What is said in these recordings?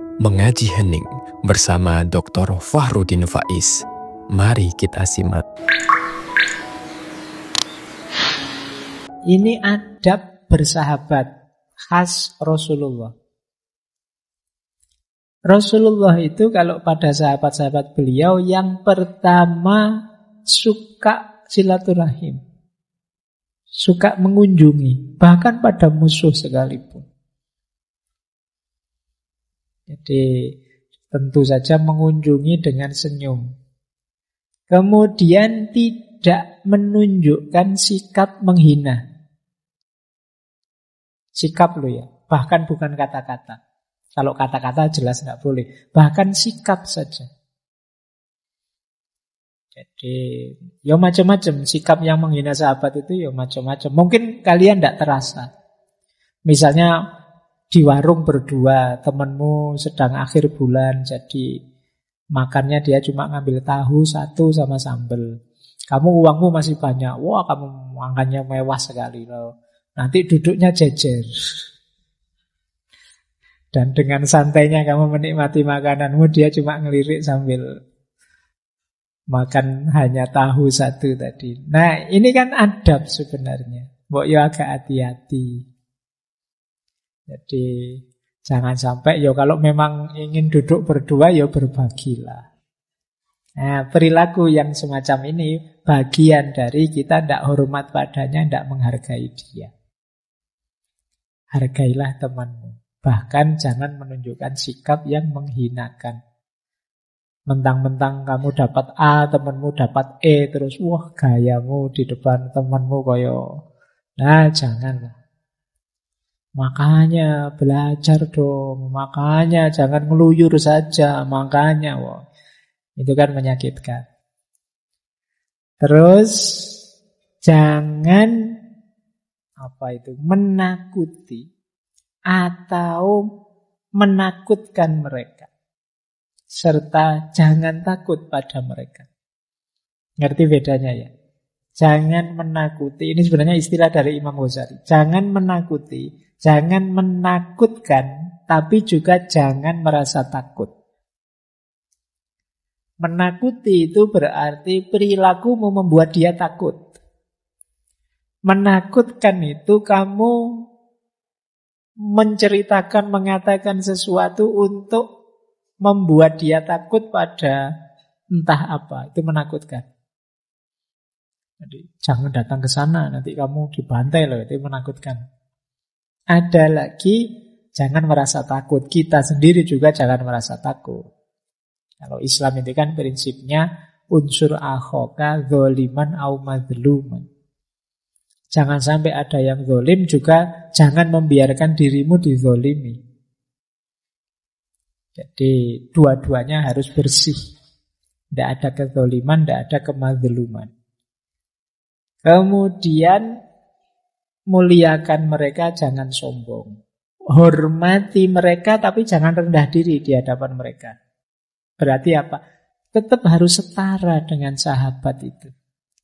Mengaji Hening bersama Dr. Fahrudin Faiz. Mari kita simak. Ini adab bersahabat khas Rasulullah. Rasulullah itu kalau pada sahabat-sahabat beliau yang pertama suka silaturahim, suka mengunjungi, bahkan pada musuh sekalipun. Jadi tentu saja mengunjungi dengan senyum. Kemudian tidak menunjukkan sikap menghina. Sikap lo ya, bahkan bukan kata-kata. Kalau kata-kata jelas nggak boleh. Bahkan sikap saja. Jadi ya macam-macam. Sikap yang menghina sahabat itu ya macam-macam. Mungkin kalian tidak terasa. Misalnya di warung berdua, temanmu sedang akhir bulan, jadi makannya dia cuma ngambil tahu satu sama sambal. Kamu uangmu masih banyak. Wah, kamu makannya mewah sekali loh. Nanti duduknya jejer. Dan dengan santainya kamu menikmati makananmu, dia cuma ngelirik sambil makan hanya tahu satu tadi. Nah, ini kan adab sebenarnya. Mbok ya agak hati-hati. Jadi jangan sampai ya kalau memang ingin duduk berdua ya berbagilah. Nah, perilaku yang semacam ini bagian dari kita tidak hormat padanya, tidak menghargai dia. Hargailah temanmu. Bahkan jangan menunjukkan sikap yang menghinakan. Mentang-mentang kamu dapat A, temanmu dapat E, terus wah gayamu di depan temanmu koyo. Nah, janganlah. Makanya belajar dong, makanya jangan ngeluyur saja, makanya wah. Itu kan menyakitkan. Terus jangan menakuti atau menakutkan mereka. Serta jangan takut pada mereka. Ngerti bedanya ya? Jangan menakuti, ini sebenarnya istilah dari Imam Ghazali. Jangan menakuti, jangan menakutkan, tapi juga jangan merasa takut. Menakuti itu berarti perilakumu membuat dia takut. Menakutkan itu kamu menceritakan, mengatakan sesuatu untuk membuat dia takut pada entah apa. Itu menakutkan. Jadi jangan datang ke sana, nanti kamu dibantai loh. Itu menakutkan. Ada lagi, jangan merasa takut. Kita sendiri juga jangan merasa takut. Kalau Islam itu kan prinsipnya unsur akhoka dzaliman au madzluman. Jangan sampai ada yang zalim, juga jangan membiarkan dirimu dizalimi. Jadi dua-duanya harus bersih. Tidak ada kezaliman, tidak ada kemadzluman. Kemudian muliakan mereka, jangan sombong. Hormati mereka, tapi jangan rendah diri di hadapan mereka. Berarti apa? Tetap harus setara dengan sahabat itu.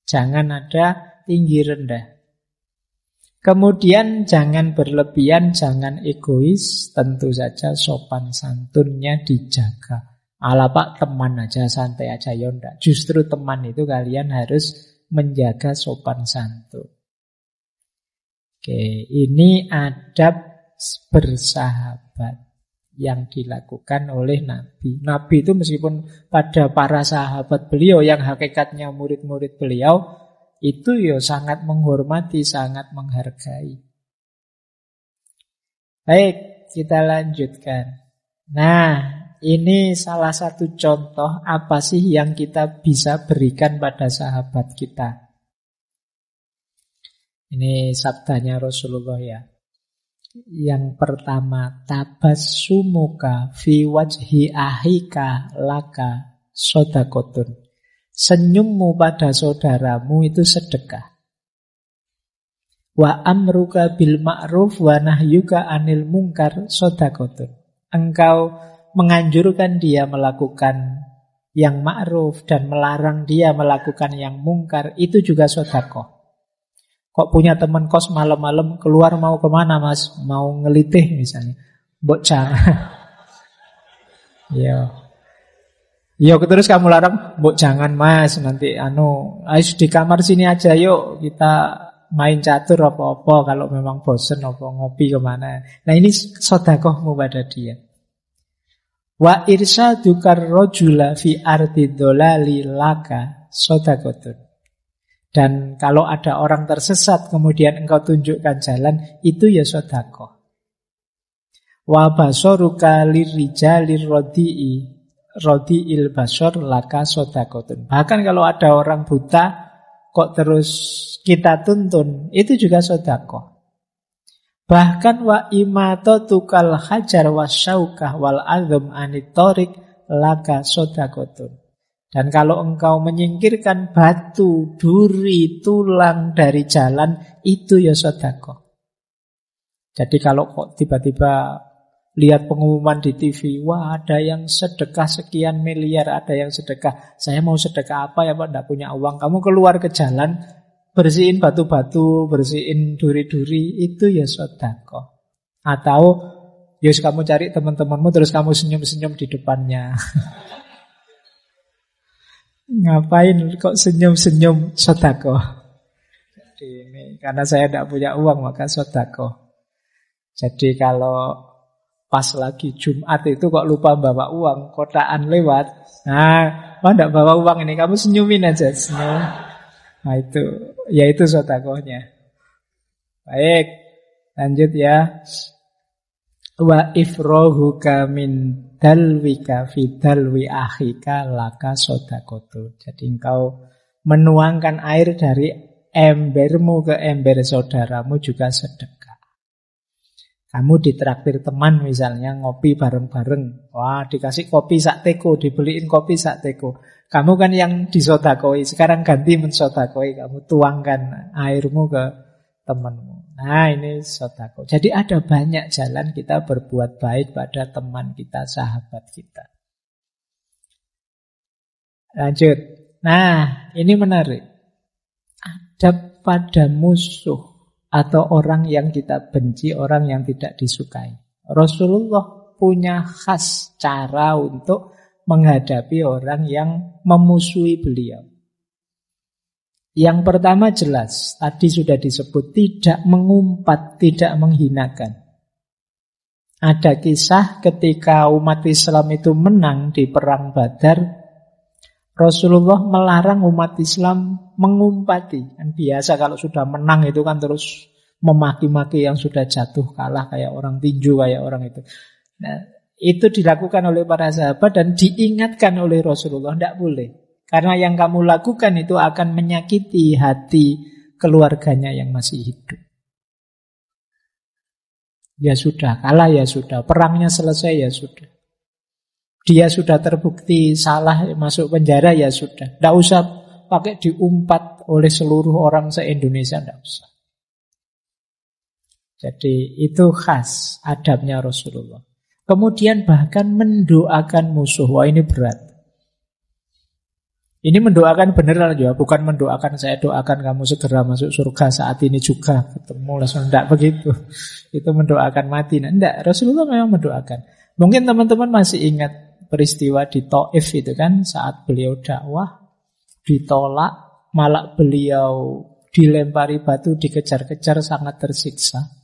Jangan ada tinggi rendah. Kemudian jangan berlebihan, jangan egois. Tentu saja sopan santunnya dijaga. Ala pak teman aja, santai aja, ya enggak. Justru teman itu kalian harus menjaga sopan santun. Oke, ini adab bersahabat yang dilakukan oleh Nabi. Nabi itu meskipun pada para sahabat beliau yang hakikatnya murid-murid beliau, itu ya sangat menghormati, sangat menghargai. Baik, kita lanjutkan. Nah, ini salah satu contoh apa sih yang kita bisa berikan pada sahabat kita. Ini sabdanya Rasulullah ya. Yang pertama, tabassumuka fi wajhi ahika laka shadaqatun. Senyummu pada saudaramu itu sedekah. Wa amruka bil ma'ruf wa nahyuka anil munkar shadaqatun. Engkau menganjurkan dia melakukan yang ma'ruf dan melarang dia melakukan yang mungkar, itu juga sedekah. Kok punya teman kos malam-malam keluar mau kemana mas? Mau ngelitih misalnya. Mbok jangan. Iya. Iya, terus kamu larang, "Mbok jangan Mas, nanti ayo di kamar sini aja yuk, kita main catur apa-apa kalau memang bosen apa ngopi kemana." Nah, ini sedekahmu pada dia. Wa irsyadukar rajula fi ardi dholali laka sedekatun. Dan kalau ada orang tersesat kemudian engkau tunjukkan jalan, itu ya sedekah. Wa basaruka lirrijalir rodi'il basor laka sodakotun. Bahkan kalau ada orang buta kok terus kita tuntun, itu juga sodakoh. Bahkan wa imatotukal hajar wasyaukah wal azum anitorik laka sodakotun. Dan kalau engkau menyingkirkan batu, duri, tulang dari jalan, itu ya sodakoh. Jadi kalau kok tiba-tiba lihat pengumuman di TV, wah ada yang sedekah sekian miliar, ada yang sedekah. Saya mau sedekah apa ya Pak? Tidak punya uang. Kamu keluar ke jalan, bersihin batu-batu, bersihin duri-duri, itu ya sedekah. Atau yus kamu cari teman-temanmu terus kamu senyum-senyum di depannya. Ngapain kok senyum-senyum sedekah? Jadi ini karena saya tidak punya uang maka sedekah. Jadi kalau pas lagi Jumat itu kok lupa bawa uang, kotaan lewat. Nah, tidak bawa uang ini, kamu senyumin aja, senyum. Nah itu, ya itu sedekahnya. Baik, lanjut ya. Wa ifrohuka min dalwika fi dalwi akhika laka sedekatu. Jadi engkau menuangkan air dari embermu ke ember saudaramu juga sedekah. Kamu ditraktir teman misalnya ngopi bareng-bareng. Wah, dikasih kopi sak teko, dibeliin kopi sak teko. Kamu kan yang disodakoi, sekarang ganti mensodakoi. Kamu tuangkan airmu ke temanmu. Nah, ini sodako. Jadi ada banyak jalan kita berbuat baik pada teman kita, sahabat kita. Lanjut. Nah, ini menarik. Adab pada musuh atau orang yang kita benci, orang yang tidak disukai. Rasulullah punya khas cara untuk menghadapi orang yang memusuhi beliau. Yang pertama jelas, tadi sudah disebut, tidak mengumpat, tidak menghinakan. Ada kisah ketika umat Islam itu menang di perang Badar, Rasulullah melarang umat Islam mengumpati. Kan biasa kalau sudah menang itu kan terus memaki-maki yang sudah jatuh kalah, kayak orang tinju, kayak orang itu. Nah, itu dilakukan oleh para sahabat dan diingatkan oleh Rasulullah, tidak boleh. Karena yang kamu lakukan itu akan menyakiti hati keluarganya yang masih hidup. Ya sudah, kalah ya sudah, perangnya selesai ya sudah. Dia sudah terbukti salah, masuk penjara ya sudah. Tidak usah pakai diumpat oleh seluruh orang se-Indonesia, tidak usah. Jadi itu khas adabnya Rasulullah. Kemudian bahkan mendoakan musuh. Wah, ini berat. Ini mendoakan beneran juga, bukan mendoakan saya doakan kamu segera masuk surga saat ini juga ketemu langsung, tidak begitu. Itu mendoakan mati. Nah, tidak, Rasulullah memang mendoakan. Mungkin teman-teman masih ingat peristiwa di Taif itu kan, saat beliau dakwah ditolak, malah beliau dilempari batu, dikejar-kejar, sangat tersiksa.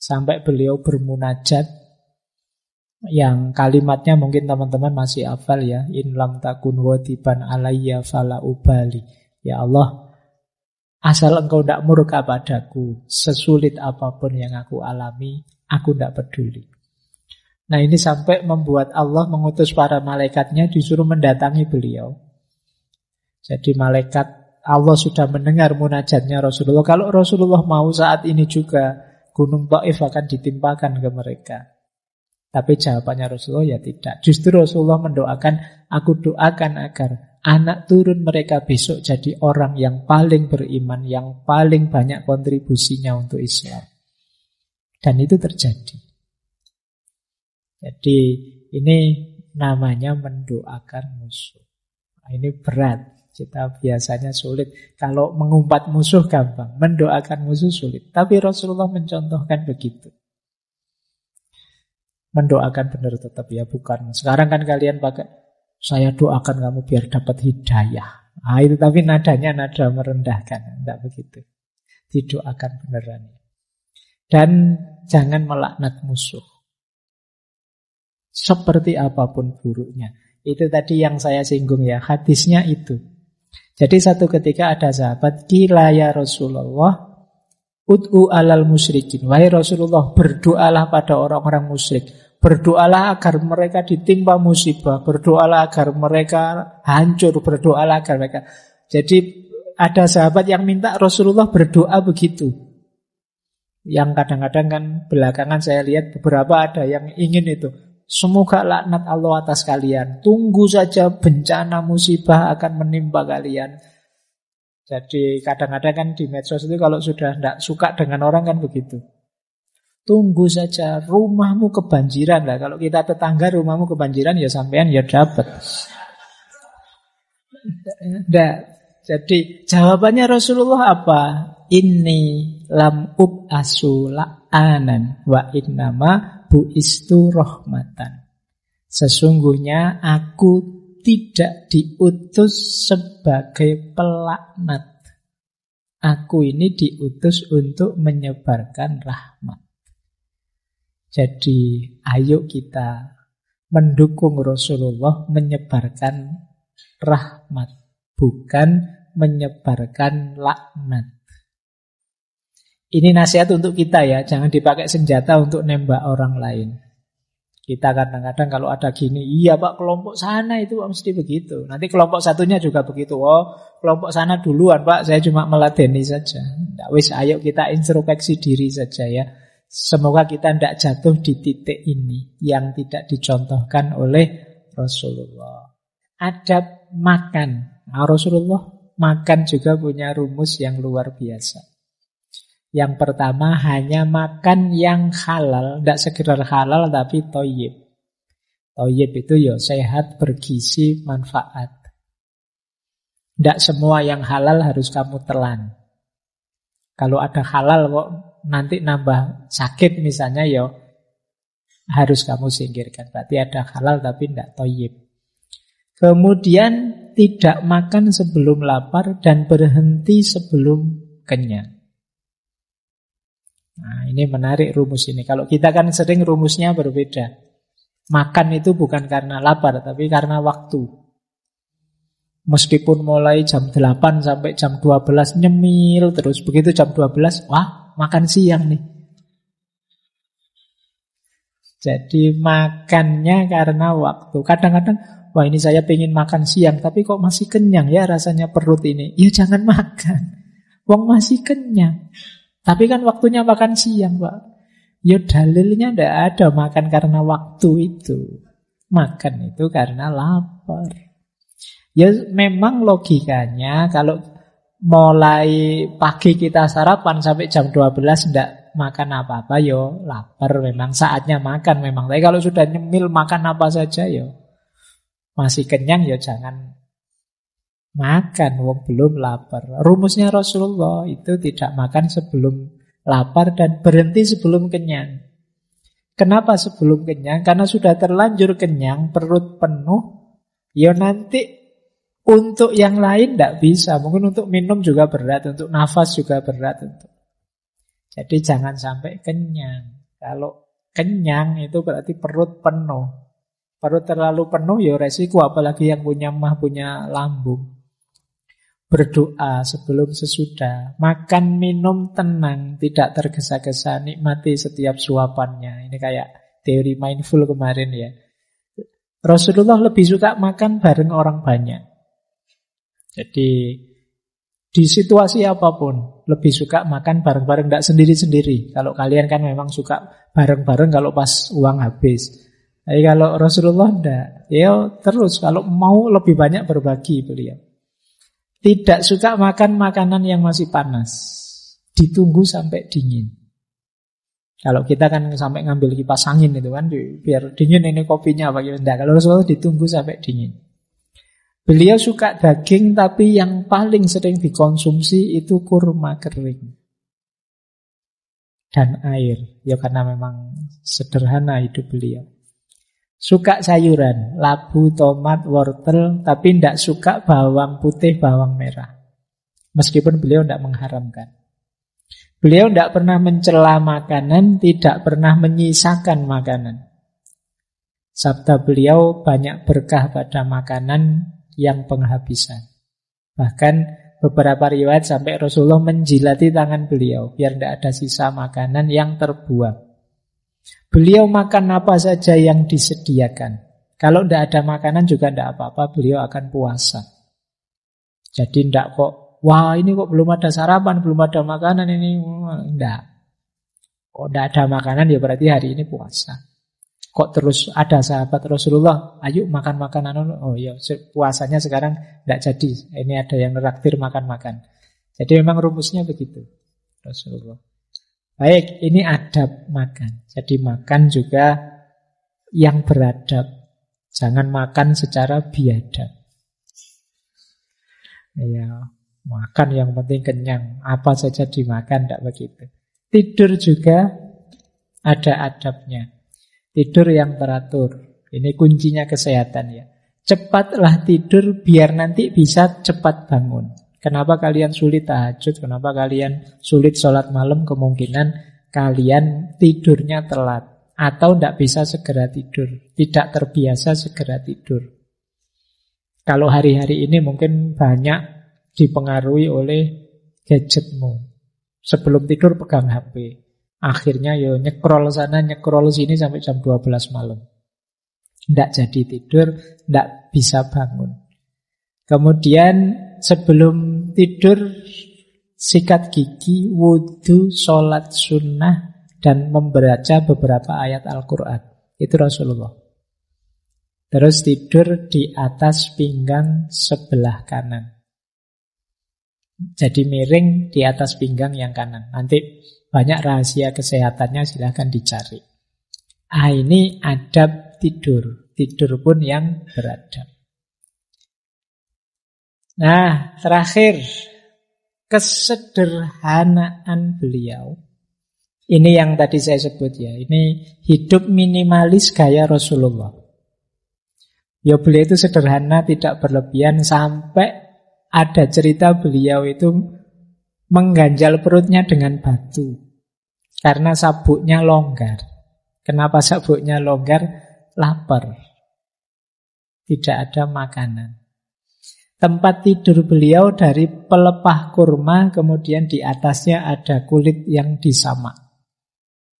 Sampai beliau bermunajat yang kalimatnya mungkin teman-teman masih hafal ya, in lam takun wadiban alayya fala ubali. Ya Allah, asal engkau tidak murka padaku, sesulit apapun yang aku alami, aku tidak peduli. Nah, ini sampai membuat Allah mengutus para malaikatnya disuruh mendatangi beliau. Jadi malaikat Allah sudah mendengar munajatnya Rasulullah. Kalau Rasulullah mau saat ini juga, Gunung Taif akan ditimpakan ke mereka. Tapi jawabannya Rasulullah ya tidak. Justru Rasulullah mendoakan, aku doakan agar anak turun mereka besok jadi orang yang paling beriman, yang paling banyak kontribusinya untuk Islam. Dan itu terjadi. Jadi ini namanya mendoakan musuh. Nah, ini berat. Kita biasanya sulit. Kalau mengumpat musuh gampang, mendoakan musuh sulit. Tapi Rasulullah mencontohkan begitu. mendoakan benar tetap ya, bukan. Sekarang kan kalian pakai saya doakan kamu biar dapat hidayah. Ah itu tapi nadanya nada merendahkan, tidak begitu. Didoakan beneran. Dan jangan melaknat musuh. Seperti apapun buruknya. Itu tadi yang saya singgung ya, hadisnya itu. Jadi satu ketika ada sahabat, qila ya Rasulullah, ud'u alal musyrikin. Wahai Rasulullah, berdoalah pada orang-orang musyrik. Berdoalah agar mereka ditimpa musibah. Berdoalah agar mereka hancur. Berdoalah agar mereka. Jadi ada sahabat yang minta Rasulullah berdoa begitu. Yang kadang-kadang kan belakangan saya lihat beberapa ada yang ingin itu. Semoga laknat Allah atas kalian. Tunggu saja bencana musibah akan menimpa kalian. Jadi kadang-kadang kan di medsos itu kalau sudah tidak suka dengan orang kan begitu. Tunggu saja rumahmu kebanjiran lah. Kalau kita tetangga rumahmu kebanjiran ya sampean ya dapat. Nah, jadi jawabannya Rasulullah apa? Inni lam ub'asu la'anan wa innama bu'istu rahmatan. Sesungguhnya aku tidak diutus sebagai pelaknat. Aku ini diutus untuk menyebarkan rahmat. Jadi ayo kita mendukung Rasulullah menyebarkan rahmat, bukan menyebarkan laknat. Ini nasihat untuk kita ya, jangan dipakai senjata untuk nembak orang lain. Kita kadang-kadang kalau ada gini, iya Pak kelompok sana itu mesti begitu. Nanti kelompok satunya juga begitu. Oh kelompok sana duluan Pak, saya cuma meladeni saja. Nggak, wis ayo kita introspeksi diri saja ya. Semoga kita tidak jatuh di titik ini yang tidak dicontohkan oleh Rasulullah. Adab makan. Nah, Rasulullah makan juga punya rumus yang luar biasa. Yang pertama hanya makan yang halal, tidak sekedar halal tapi thayyib. Thayyib itu ya sehat, bergizi, manfaat. Tidak semua yang halal harus kamu telan. Kalau ada halal kok nanti nambah sakit misalnya ya harus kamu singkirkan. Berarti ada halal tapi tidak thayyib. Kemudian tidak makan sebelum lapar dan berhenti sebelum kenyang. Nah ini menarik rumus ini. Kalau kita kan sering rumusnya berbeda. Makan itu bukan karena lapar, tapi karena waktu. Meskipun mulai jam 8 sampai jam 12 nyemil terus. Begitu jam 12, wah makan siang nih. Jadi makannya karena waktu. Kadang-kadang, wah ini saya pengen makan siang, tapi kok masih kenyang ya rasanya perut ini. Ya jangan makan. Wong masih kenyang. Tapi kan waktunya makan siang, Pak. Ya dalilnya tidak ada makan karena waktu itu. Makan itu karena lapar. Ya memang logikanya kalau mulai pagi kita sarapan sampai jam 12 tidak makan apa-apa, yo lapar memang saatnya makan memang. Tapi kalau sudah nyemil makan apa saja yo masih kenyang yo jangan makan, wong belum lapar. Rumusnya Rasulullah itu tidak makan sebelum lapar dan berhenti sebelum kenyang. Kenapa sebelum kenyang? Karena sudah terlanjur kenyang, perut penuh, ya nanti untuk yang lain tidak bisa. Mungkin untuk minum juga berat, untuk nafas juga berat. Jadi jangan sampai kenyang. Kalau kenyang itu berarti perut penuh. Perut terlalu penuh ya resiko, apalagi yang punya mah, punya lambung. Berdoa sebelum sesudah, makan minum tenang, tidak tergesa-gesa, nikmati setiap suapannya. Ini kayak teori mindful kemarin ya. Rasulullah lebih suka makan bareng orang banyak. Jadi di situasi apapun lebih suka makan bareng-bareng, tidak sendiri-sendiri. Kalau kalian kan memang suka bareng-bareng kalau pas uang habis. Tapi kalau Rasulullah tidak, ya terus kalau mau lebih banyak berbagi beliau. Tidak suka makan makanan yang masih panas. Ditunggu sampai dingin. Kalau kita kan sampai ngambil kipas angin itu kan, biar dingin ini kopinya apa gitu. Kalau Rasulullah ditunggu sampai dingin. Beliau suka daging, tapi yang paling sering dikonsumsi itu kurma kering. dan air. Ya karena memang sederhana hidup beliau. Suka sayuran, labu, tomat, wortel, tapi tidak suka bawang putih, bawang merah. Meskipun beliau tidak mengharamkan. Beliau tidak pernah mencela makanan, tidak pernah menyisakan makanan. Sabda beliau banyak berkah pada makanan yang penghabisan. Bahkan beberapa riwayat sampai Rasulullah menjilati tangan beliau biar tidak ada sisa makanan yang terbuang. Beliau makan apa saja yang disediakan. Kalau tidak ada makanan juga tidak apa-apa, beliau akan puasa. Jadi tidak kok, wah ini kok belum ada sarapan, belum ada makanan ini. Tidak. Kok tidak ada makanan ya berarti hari ini puasa. Kok terus ada sahabat Rasulullah, ayo makan makanan. Oh ya, puasanya sekarang tidak jadi. Ini ada yang neraktir makan-makan. Jadi memang rumusnya begitu Rasulullah. Baik, ini adab makan. Jadi makan juga yang beradab. Jangan makan secara biadab. Ya, makan yang penting kenyang. Apa saja dimakan, tidak begitu. Tidur juga ada adabnya. Tidur yang teratur. Ini kuncinya kesehatan ya. Cepatlah tidur biar nanti bisa cepat bangun. Kenapa kalian sulit tahajud? Kenapa kalian sulit sholat malam? Kemungkinan kalian tidurnya telat. Atau tidak bisa segera tidur. Tidak terbiasa segera tidur. Kalau hari-hari ini mungkin banyak dipengaruhi oleh gadgetmu. Sebelum tidur pegang HP. Akhirnya ya nyekrol sana, nyekrol sini sampai jam 12 malam. Tidak jadi tidur, tidak bisa bangun. Kemudian sebelum tidur sikat gigi, wudu, sholat sunnah, dan membaca beberapa ayat Al-Quran. Itu Rasulullah. Terus tidur di atas pinggang sebelah kanan. Jadi miring di atas pinggang yang kanan. Nanti banyak rahasia kesehatannya, silahkan dicari. Ini adab tidur. Tidur pun yang beradab. Nah, terakhir, kesederhanaan beliau. Ini yang tadi saya sebut ya. Ini hidup minimalis gaya Rasulullah. Ya beliau itu sederhana, tidak berlebihan. Sampai ada cerita beliau itu mengganjal perutnya dengan batu. Karena sabuknya longgar. Kenapa sabuknya longgar? Lapar. Tidak ada makanan. Tempat tidur beliau dari pelepah kurma, kemudian di atasnya ada kulit yang disamak.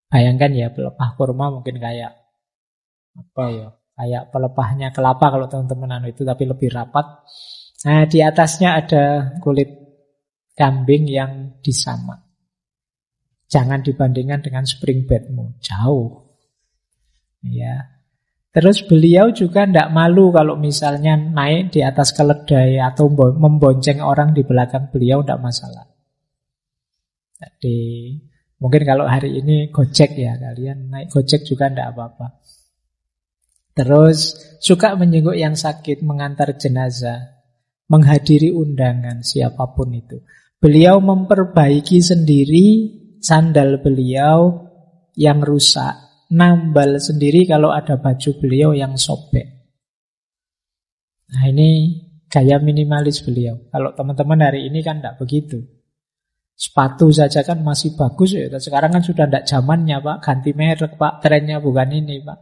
Bayangkan ya, pelepah kurma mungkin kayak apa ya? Kayak pelepahnya kelapa kalau teman-teman itu, tapi lebih rapat. Nah, di atasnya ada kulit kambing yang disamak. Jangan dibandingkan dengan spring bedmu, jauh. Ya. Terus beliau juga tidak malu kalau misalnya naik di atas keledai atau membonceng orang di belakang beliau, tidak masalah. Jadi mungkin kalau hari ini Gojek ya, kalian naik Gojek juga tidak apa-apa. Terus suka menjenguk yang sakit, mengantar jenazah, menghadiri undangan siapapun itu. Beliau memperbaiki sendiri sandal beliau yang rusak. Nambal sendiri kalau ada baju beliau yang sobek. Nah ini gaya minimalis beliau. Kalau teman-teman hari ini kan tidak begitu. Sepatu saja kan masih bagus ya. Sekarang kan sudah tidak zamannya Pak. Ganti merek Pak. Trennya bukan ini Pak.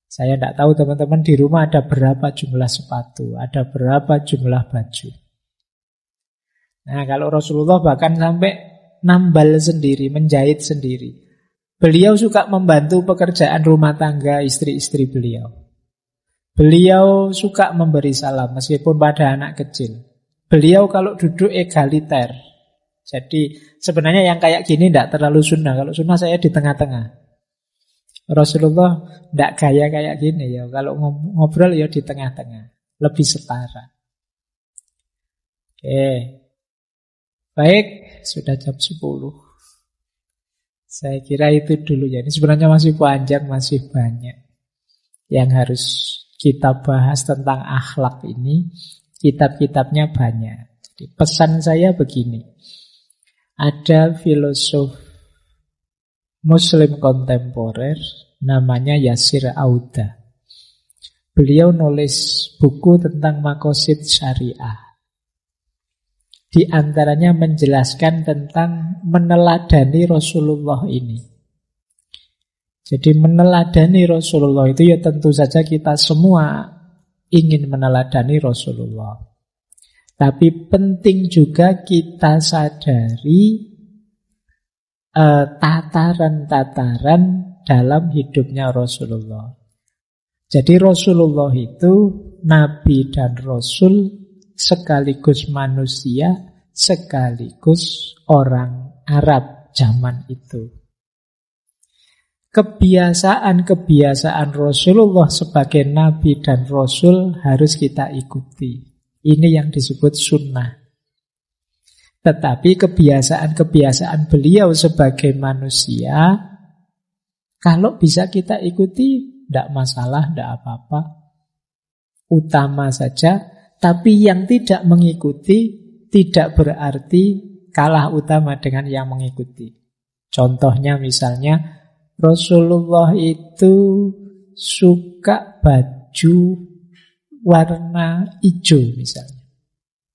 Saya tidak tahu teman-teman di rumah ada berapa jumlah sepatu. Ada berapa jumlah baju. Nah kalau Rasulullah bahkan sampai nambal sendiri, menjahit sendiri. Beliau suka membantu pekerjaan rumah tangga istri-istri beliau. Beliau suka memberi salam meskipun pada anak kecil. Beliau kalau duduk egaliter. Jadi sebenarnya yang kayak gini tidak terlalu sunnah. Kalau sunnah saya di tengah-tengah. Rasulullah tidak gaya kayak gini ya. Kalau ngobrol ya di tengah-tengah. Lebih setara. Oke. Baik, sudah jam 10. Saya kira itu dulu ya. Ini sebenarnya masih panjang, masih banyak yang harus kita bahas tentang akhlak ini. Kitab-kitabnya banyak. Jadi pesan saya begini. Ada filosof Muslim kontemporer, namanya Yasir Auda. Beliau nulis buku tentang maqasid syariah. Di antaranya menjelaskan tentang meneladani Rasulullah ini. Jadi meneladani Rasulullah itu ya tentu saja kita semua ingin meneladani Rasulullah. Tapi penting juga kita sadari tataran-tataran dalam hidupnya Rasulullah. Jadi Rasulullah itu Nabi dan Rasul sekaligus manusia, sekaligus orang Arab zaman itu. Kebiasaan-kebiasaan Rasulullah sebagai Nabi dan Rasul harus kita ikuti. Ini yang disebut sunnah. Tetapi kebiasaan-kebiasaan beliau sebagai manusia, kalau bisa kita ikuti, tidak masalah, tidak apa-apa. Utama saja. Tapi yang tidak mengikuti tidak berarti kalah utama dengan yang mengikuti. Contohnya misalnya, Rasulullah itu suka baju warna hijau misalnya.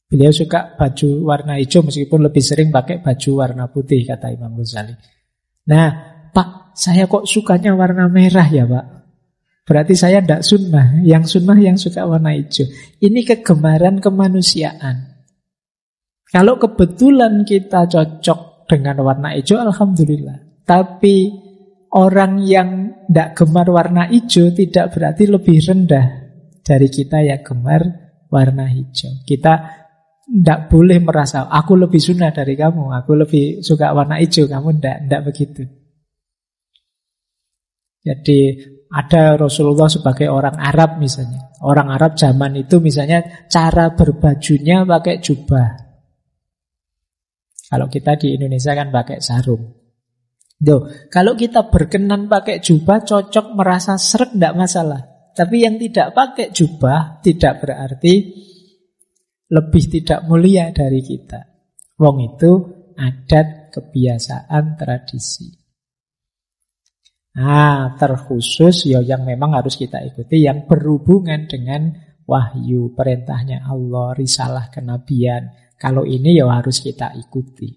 Beliau suka baju warna hijau meskipun lebih sering pakai baju warna putih, kata Imam Ghazali. Nah, Pak, saya kok sukanya warna merah ya Pak? Berarti saya tidak sunnah. Yang sunnah yang suka warna hijau. Ini kegemaran kemanusiaan. Kalau kebetulan kita cocok dengan warna hijau, alhamdulillah. Tapi orang yang tidak gemar warna hijau tidak berarti lebih rendah dari kita yang gemar warna hijau. Kita tidak boleh merasa, aku lebih sunnah dari kamu, aku lebih suka warna hijau, kamu tidak begitu. Jadi ada Rasulullah sebagai orang Arab misalnya. Orang Arab zaman itu misalnya cara berbajunya pakai jubah. Kalau kita di Indonesia kan pakai sarung. Kalau kita berkenan pakai jubah, cocok, merasa sreg, tidak masalah. Tapi yang tidak pakai jubah tidak berarti lebih tidak mulia dari kita. Wong itu adat, kebiasaan, tradisi. Terkhusus yang memang harus kita ikuti, yang berhubungan dengan wahyu, perintahnya Allah, risalah kenabian. Kalau ini harus kita ikuti.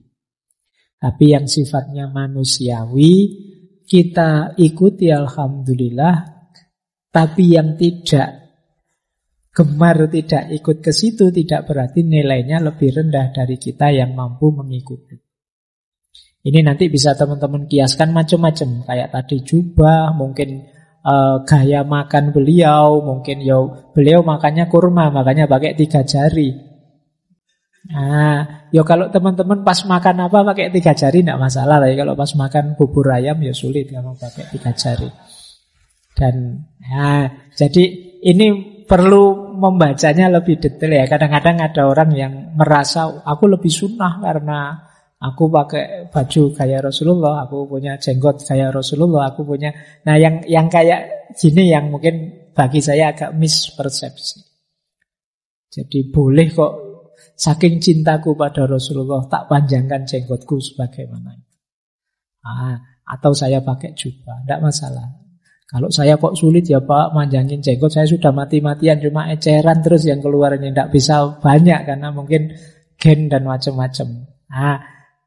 Tapi yang sifatnya manusiawi kita ikuti alhamdulillah. Tapi yang tidak gemar, tidak ikut ke situ tidak berarti nilainya lebih rendah dari kita yang mampu mengikuti. Ini nanti bisa teman-teman kiaskan macam-macam. Kayak tadi jubah, mungkin gaya makan beliau, mungkin beliau makannya kurma, makanya pakai 3 jari. Kalau teman-teman pas makan apa pakai 3 jari tidak masalah. Tapi kalau pas makan bubur ayam sulit kalau pakai 3 jari. Dan jadi ini perlu membacanya lebih detail ya. Kadang-kadang ada orang yang merasa aku lebih sunnah karena aku pakai baju kayak Rasulullah, aku punya jenggot kayak Rasulullah, aku punya. Nah, yang kayak gini yang mungkin bagi saya agak mispersepsi. Jadi boleh kok saking cintaku pada Rasulullah tak panjangkan jenggotku sebagaimana itu. Atau saya pakai jubah, tidak masalah. Kalau saya kok sulit ya Pak manjangin jenggot, saya sudah mati-matian cuma eceran terus yang keluarnya, tidak bisa banyak karena mungkin gen dan macam-macam.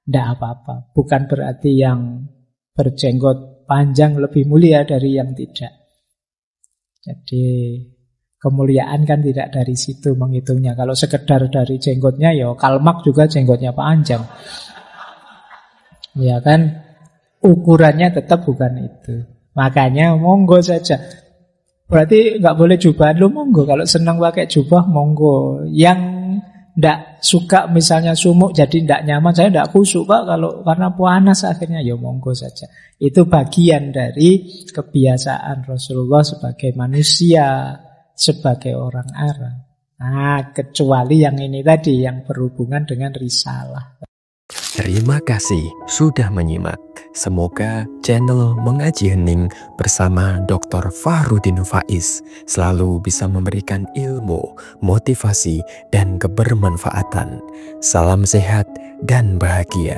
Tidak apa-apa. Bukan berarti yang berjenggot panjang lebih mulia dari yang tidak. Jadi kemuliaan kan tidak dari situ menghitungnya. Kalau sekedar dari jenggotnya Karl Marx juga jenggotnya panjang. Ya kan, ukurannya tetap bukan itu. Makanya monggo saja. Berarti nggak boleh jubah. Monggo. Kalau senang pakai jubah monggo. Yang tidak suka misalnya sumuk jadi tidak nyaman, saya tidak khusyuk Pak kalau karena panas akhirnya monggo saja. Itu bagian dari kebiasaan Rasulullah sebagai manusia, sebagai orang Arab. Kecuali yang ini tadi yang berhubungan dengan risalah. Terima kasih sudah menyimak. Semoga channel Mengaji Hening bersama Dr. Fahruddin Faiz selalu bisa memberikan ilmu, motivasi, dan kebermanfaatan. Salam sehat dan bahagia.